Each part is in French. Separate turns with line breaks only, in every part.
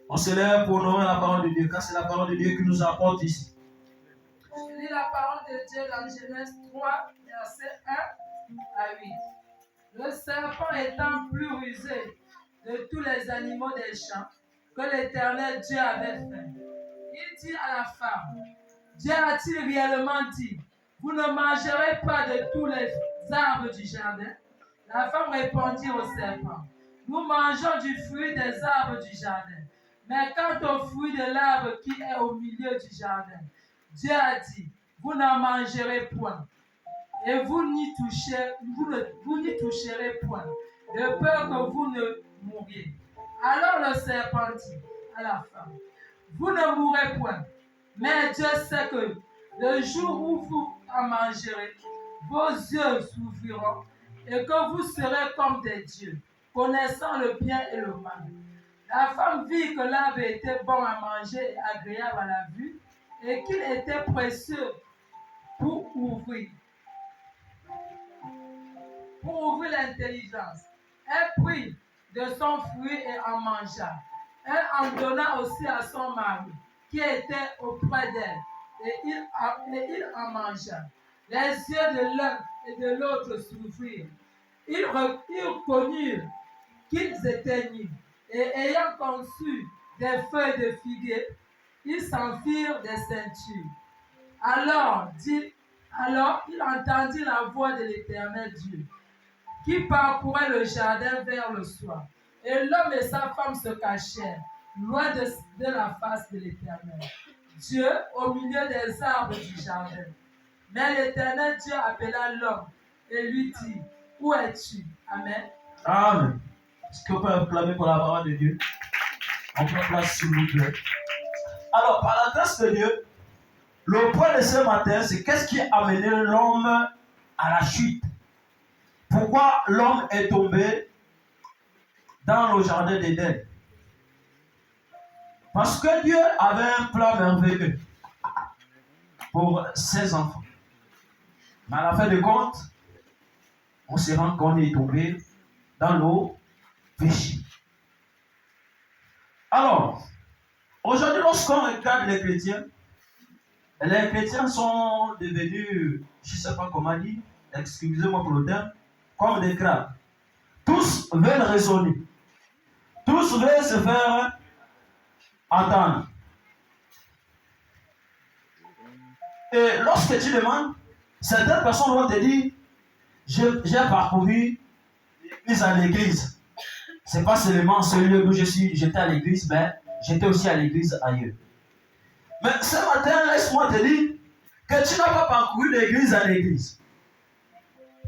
On se lève pour honorer la parole de Dieu, car c'est la parole de Dieu qui nous apporte ici.
Je lis la parole de Dieu dans Genèse 3, versets 1 à 8. Le serpent étant plus rusé de tous les animaux des champs que l'Éternel Dieu avait fait, il dit à la femme, Dieu a-t-il réellement dit, vous ne mangerez pas de tous les arbres du jardin? La femme répondit au serpent, nous mangeons du fruit des arbres du jardin. Mais quant au fruit de l'arbre qui est au milieu du jardin, Dieu a dit, vous n'en mangerez point, et vous n'y toucherez point, de peur que vous ne mouriez. Alors le serpent dit à la femme, vous ne mourrez point, mais Dieu sait que le jour où vous en mangerez, vos yeux s'ouvriront, et que vous serez comme des dieux, connaissant le bien et le mal. La femme vit que l'arbre était bon à manger et agréable à la vue, et qu'il était précieux pour ouvrir l'intelligence. Elle prit de son fruit et en mangea. Elle en donna aussi à son mari, qui était auprès d'elle, et il en mangea. Les yeux de l'un et de l'autre s'ouvrirent. Ils connurent qu'ils étaient nus, et ayant conçu des feuilles de figuier, ils s'en firent des ceintures. Alors il entendit la voix de l'Éternel Dieu, qui parcourait le jardin vers le soir. Et l'homme et sa femme se cachèrent, loin de la face de l'Éternel Dieu, au milieu des arbres du jardin. Mais l'Éternel Dieu appela l'homme et lui dit, où es-tu? Amen.
Amen. Est-ce qu'on peut acclamer pour la parole de Dieu? On prend place s'il vous plaît. Alors, par la grâce de Dieu, le point de ce matin, c'est qu'est-ce qui a amené l'homme à la chute? Pourquoi l'homme est tombé dans le jardin d'Éden? Parce que Dieu avait un plan merveilleux pour ses enfants. Mais à la fin de compte, on se rend qu'on est tombé dans le péché. Alors, aujourd'hui, lorsqu'on regarde les chrétiens sont devenus, je ne sais pas comment dire, excusez-moi pour le terme, comme des crabes. Tous veulent raisonner. Tous veulent se faire entendre. Et lorsque tu demandes, certaines personnes vont te dire, j'ai parcouru l'église à l'église. Ce n'est pas seulement celui où j'étais à l'église, mais j'étais aussi à l'église ailleurs. Mais ce matin, laisse-moi te dire que tu n'as pas parcouru l'église à l'église.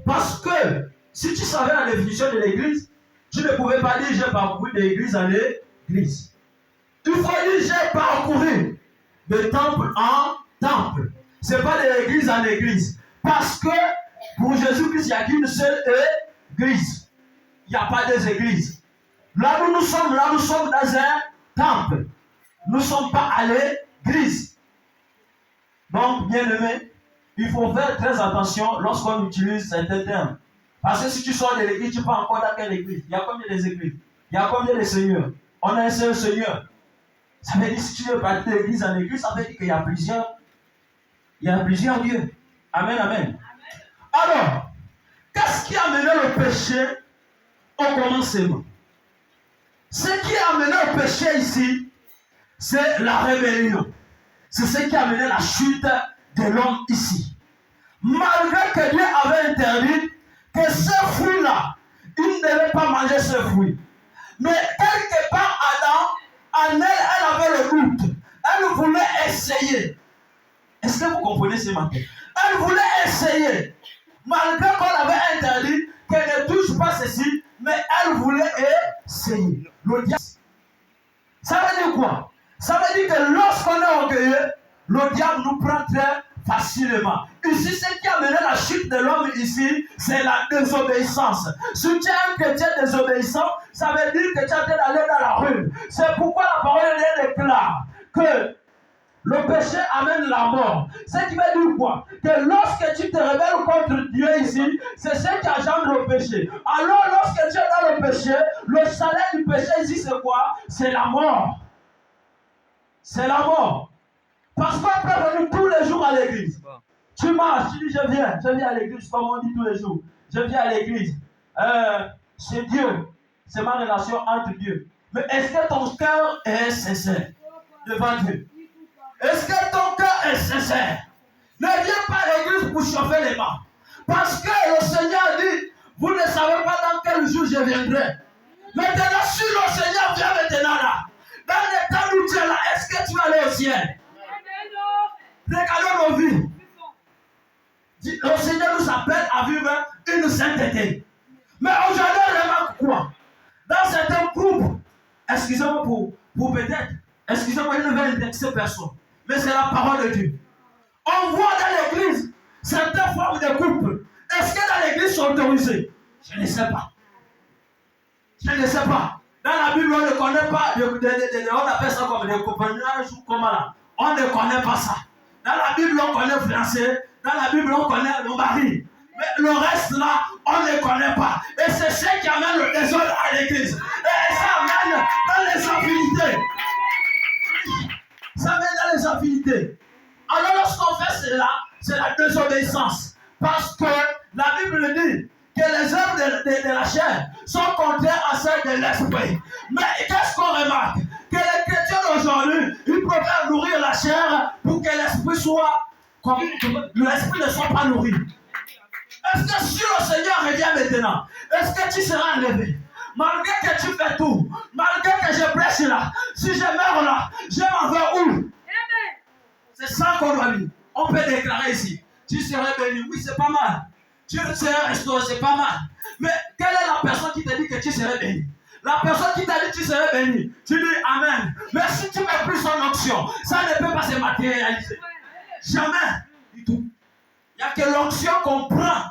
Parce que si tu savais la définition de l'église, tu ne pouvais pas dire j'ai parcouru l'église à l'église. Il faut dire j'ai parcouru de temple en temple. Ce n'est pas de l'église en église. Parce que pour Jésus-Christ, il n'y a qu'une seule église. Il n'y a pas deux églises. Là où nous sommes dans un temple. Nous ne sommes pas à l'église. Donc, bien aimé, il faut faire très attention lorsqu'on utilise certains termes. Parce que si tu sors de l'église, tu ne peux encore dans quelle église? Il y a combien d'églises? Il y a combien de seigneurs? On a un seul seigneur. Ça veut dire si tu veux partir d'église en église, ça veut dire qu'il y a plusieurs dieux. Amen, amen. Alors, qu'est-ce qui a amené le péché au commencement? Ce qui a amené le péché ici, c'est la rébellion. C'est ce qui a amené la chute de l'homme ici. Malgré que Dieu avait interdit que ce fruit-là, il ne devait pas manger ce fruit. Mais quelque part, Adam, en elle avait le doute. Elle voulait essayer. Est-ce que vous comprenez ce matin? Elle voulait essayer. Malgré qu'on avait interdit qu'elle ne touche pas ceci, mais elle voulait essayer. Le diable. Ça veut dire quoi? Ça veut dire que lorsqu'on est orgueilleux, le diable nous prend très facilement. Ici, ce qui a mené la chute de l'homme ici, c'est la désobéissance. Si tu es un chrétien désobéissant, ça veut dire que tu es allé dans la rue. C'est pourquoi la parole de Dieu déclare que Le péché amène la mort. Ce qui veut dire quoi? Que lorsque tu te rebelles contre Dieu ici, c'est ce qui engendre le péché. Alors lorsque tu es dans le péché, le salaire du péché ici c'est quoi? C'est la mort. C'est la mort. Parce qu'on peut venir tous les jours à l'église. Tu marches, tu dis je viens à l'église, comme on dit tous les jours. Je viens à l'église. C'est Dieu. C'est ma relation entre Dieu. Mais est-ce que ton cœur est sincère devant Dieu? Est-ce que ton cœur est sincère? Ne viens pas à l'église pour chauffer les mains. Parce que le Seigneur dit, vous ne savez pas dans quel jour je viendrai. Maintenant, si le Seigneur vient maintenant là, dans le temps où tu es là, est-ce que tu vas aller au ciel? Regardons nos vies. Le Seigneur nous appelle à vivre une sainteté. Mais aujourd'hui, on remarque quoi? Dans certains groupes, excusez-moi pour peut-être, excusez-moi, je ne vais indexer personne, mais c'est la parole de Dieu. On voit dans l'église certaines formes de couple. Est-ce que dans l'église sont autorisées? Je ne sais pas. Je ne sais pas. Dans la Bible, on ne connaît pas, on appelle ça comme des compagnons ou comment là. On ne connaît pas ça. Dans la Bible, on connaît le français. Dans la Bible, on connaît le mari. Mais le reste là, on ne connaît pas. Et c'est ce qui amène le désordre à l'église. Et ça amène dans les affinités. Ça amène dans les affinités. Alors lorsqu'on fait cela, c'est la désobéissance. Parce que la Bible dit que les œuvres de la chair sont contraires à celles de l'esprit. Mais qu'est-ce qu'on remarque? Que les chrétiens d'aujourd'hui, ils préfèrent nourrir la chair pour que l'esprit soit comme l'esprit ne soit pas nourri. Est-ce que si le Seigneur revient maintenant, est-ce que tu seras enlevé? Malgré que tu fais tout, malgré que je prêche là, si je meurs là, je m'en vais où? C'est ça qu'on doit dire. On peut déclarer ici, tu serais béni. Oui, c'est pas mal. Tu serais restauré, c'est pas mal. Mais quelle est la personne qui t'a dit que tu serais béni? La personne qui t'a dit que tu serais béni, tu dis Amen. Mais si tu mets plus son onction, ça ne peut pas se matérialiser. Jamais du tout. Il n'y a que l'onction qu'on prend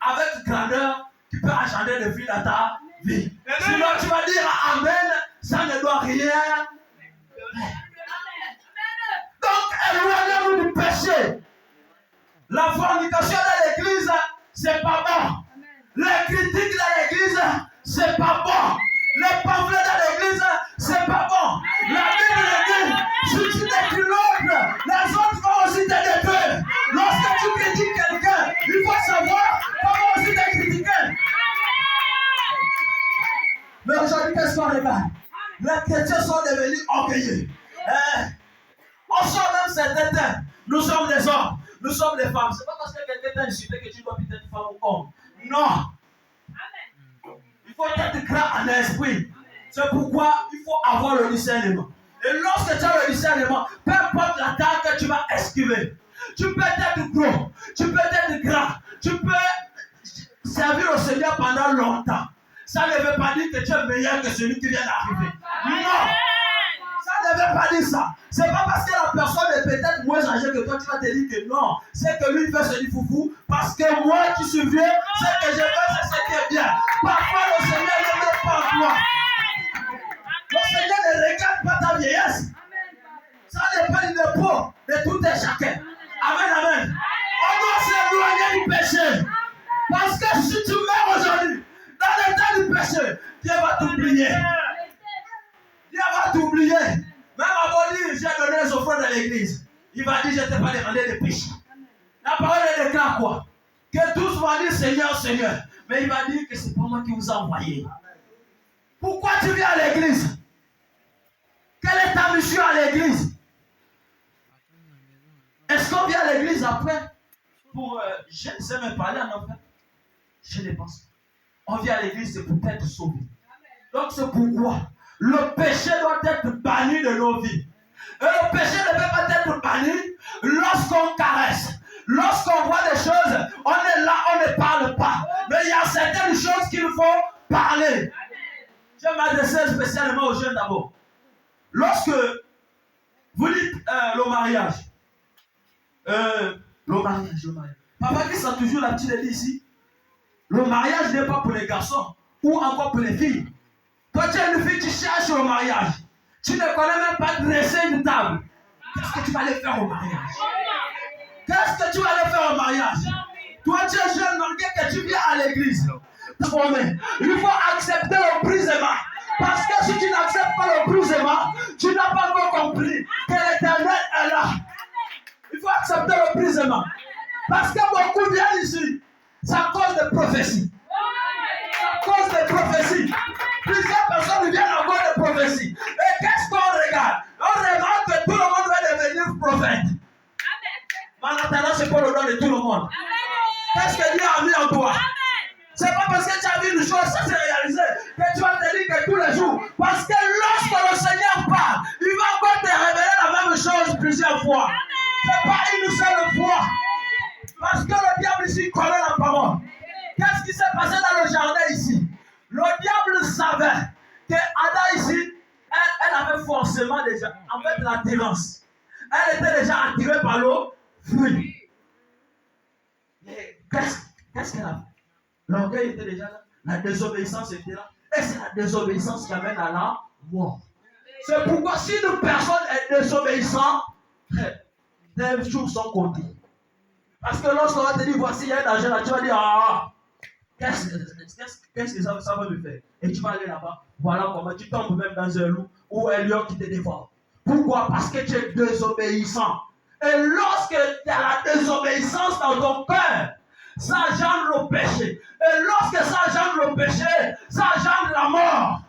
avec grandeur qui peut engendrer de vie dans ta vie. Sinon, tu vas dire Amen, ça ne doit rien. Donc, éloignez-vous du péché. La fornication dans l'église, c'est pas bon. Les critiques dans l'église, c'est pas bon. Les pamphlets dans l'église, c'est pas bon. La Bible dit, si tu détruis l'autre, les autres vont aussi te détruire. Lorsque tu critiques quelqu'un, il faut savoir comment aussi te critiquer. Mais aujourd'hui, qu'est-ce qu'on regarde? Les chrétiens sont devenus orgueilleux. On sort même certains temps. Nous sommes des hommes, nous sommes des femmes. C'est pas parce que quelqu'un t'a insulté que tu dois peut-être être femme ou homme. Non. Il faut être grand en esprit. C'est pourquoi il faut avoir le discernement. Et lorsque tu as le discernement, peu importe la taille que tu vas esquiver, tu peux être gros, tu peux être grand, tu peux servir au Seigneur pendant longtemps. Ça ne veut pas dire que tu es meilleur que celui qui vient d'arriver. Non! Ça ne veut pas dire ça. C'est pas parce que la personne est peut-être moins âgée que toi, tu vas te dire que non. C'est que lui, il fait ce foufou. Parce que moi qui suis vieux, ce que je fais, c'est ce qui est bien. Parfois, le Seigneur ne met pas en toi. Le Seigneur ne regarde pas ta vieillesse. Ça dépend du dépôt de tout et chacun. Amen, amen. On doit s'éloigner du péché. Parce que si tu meurs aujourd'hui, dans le temps du péché, Dieu va t'oublier. Dieu va t'oublier. Même avant de dire, j'ai donné les offrandes à l'église. Il va dire, je ne t'ai pas demandé de péché. La parole est déclare quoi? Que tous vont dire Seigneur, Seigneur. Mais il va dire que c'est pas moi qui vous ai envoyé. Pourquoi tu viens à l'église? Quelle est ta mission à l'église? Est-ce qu'on vient à l'église après pour... je ne sais même parler en fait. Je ne pense pas. On vient à l'église, c'est pour être sauvé. Donc c'est pourquoi le péché doit être banni de nos vies. Et le péché ne peut pas être banni lorsqu'on caresse. Lorsqu'on voit des choses, on est là, on ne parle pas. Mais il y a certaines choses qu'il faut parler. Je vais m'adresser spécialement aux jeunes d'abord. Lorsque vous dites le mariage, Papa qui sent toujours la petite dit ici, le mariage n'est pas pour les garçons ou encore pour les filles. Toi tu es une fille, tu cherches le mariage. Tu ne connais même pas dresser une table. Qu'est-ce que tu vas aller faire au mariage? Qu'est-ce que tu vas aller faire au mariage? Toi, tu es jeune, malgré que tu viens à l'église. Il faut accepter le brisement. Parce que si tu n'acceptes pas le brisement, tu n'as pas encore compris que l'Éternel est là. Il faut accepter le brisement. Parce que beaucoup viennent ici. C'est à cause de prophéties. C'est à cause de prophéties. Plusieurs personnes viennent à cause de prophéties. Et qu'est-ce qu'on regarde? On regarde que tout le monde va devenir prophète. Mais en attendant, c'est pas le nom de tout le monde. Qu'est-ce que Dieu a mis en toi? C'est pas parce que tu as vu une chose, ça s'est réalisé, que tu vas te dire que tous les jours. Parce que lorsque le Seigneur parle, il va encore te révéler la même chose plusieurs fois. C'est pas une seule fois. Parce que le diable ici connaît la parole. Qu'est-ce qui s'est passé dans le jardin ici? Le diable savait que Ada ici, elle avait forcément déjà, en fait, l'attirance. Elle était déjà attirée par le fruit. Qu'est-ce qu'elle a fait? L'orgueil était déjà là, la désobéissance était là, et c'est la désobéissance qui amène à la mort. C'est pourquoi si une personne est désobéissante, des jours sont comptés. Parce que lorsqu'on va te dire, voici, il y a un danger là, tu vas dire, qu'est-ce que ça va me faire? Et tu vas aller là-bas, voilà comment tu tombes même dans un loup ou un lion qui te dévore. Pourquoi? Parce que tu es désobéissant. Et lorsque tu as la désobéissance dans ton cœur, ça engendre le péché. Et lorsque ça engendre le péché, ça engendre la mort.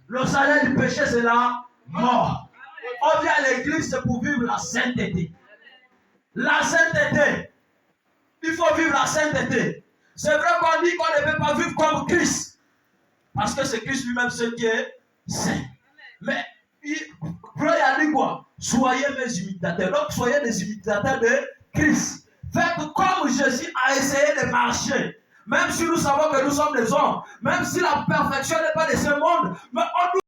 Le salaire du péché, c'est la mort. On vient à l'église, c'est pour vivre la sainteté. La sainteté. Il faut vivre la sainteté. C'est vrai qu'on dit qu'on ne peut pas vivre comme Christ. Parce que c'est Christ lui-même ce qui est saint. Mais, Paul a dit quoi? Soyez mes imitateurs. Donc, soyez des imitateurs de Christ. Faites comme Jésus a essayé de marcher. Même si nous savons que nous sommes des hommes, même si la perfection n'est pas de ce